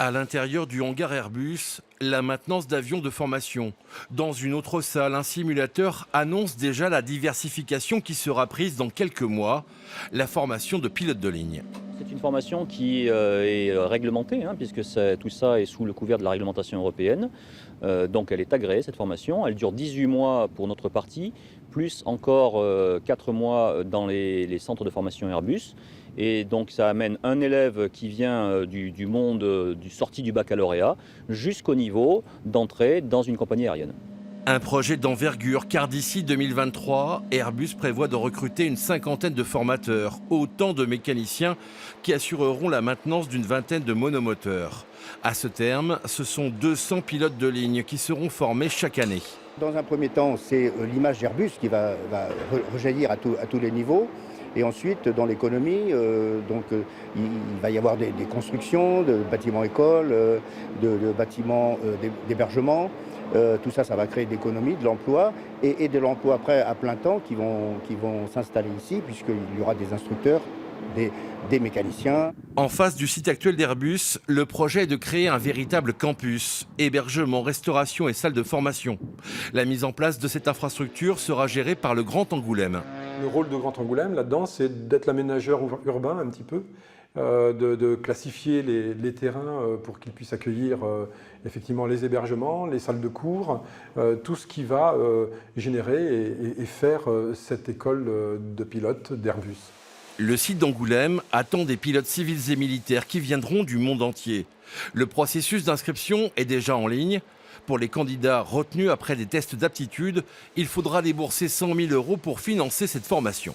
À l'intérieur du hangar Airbus, la maintenance d'avions de formation. Dans une autre salle, un simulateur annonce déjà la diversification qui sera prise dans quelques mois, la formation de pilotes de ligne. C'est une formation qui est réglementée, puisque tout ça est sous le couvert de la réglementation européenne. Donc elle est agréée, cette formation. Elle dure 18 mois pour notre partie, plus encore 4 mois dans les centres de formation Airbus. Et donc ça amène un élève qui vient du monde du sortie du baccalauréat jusqu'au niveau d'entrée dans une compagnie aérienne. Un projet d'envergure car d'ici 2023, Airbus prévoit de recruter une cinquantaine de formateurs, autant de mécaniciens qui assureront la maintenance d'une vingtaine de monomoteurs. À ce terme, ce sont 200 pilotes de ligne qui seront formés chaque année. Dans un premier temps, c'est l'image d'Airbus qui va rejaillir à tous les niveaux. Et ensuite, dans l'économie, il va y avoir des constructions de bâtiments écoles, de bâtiments d'hébergement. Tout ça, ça va créer de l'économie, de l'emploi et de l'emploi après à plein temps qui vont s'installer ici, puisqu'il y aura des instructeurs, des mécaniciens. En face du site actuel d'Airbus, le projet est de créer un véritable campus, hébergement, restauration et salle de formation. La mise en place de cette infrastructure sera gérée par le Grand Angoulême. Le rôle de Grand Angoulême là-dedans, c'est d'être l'aménageur urbain un petit peu, de classifier les terrains pour qu'ils puissent accueillir effectivement les hébergements, les salles de cours, tout ce qui va générer et faire cette école de pilotes d'Airbus. Le site d'Angoulême attend des pilotes civils et militaires qui viendront du monde entier. Le processus d'inscription est déjà en ligne. Pour les candidats retenus après des tests d'aptitude, il faudra débourser 100 000 € pour financer cette formation.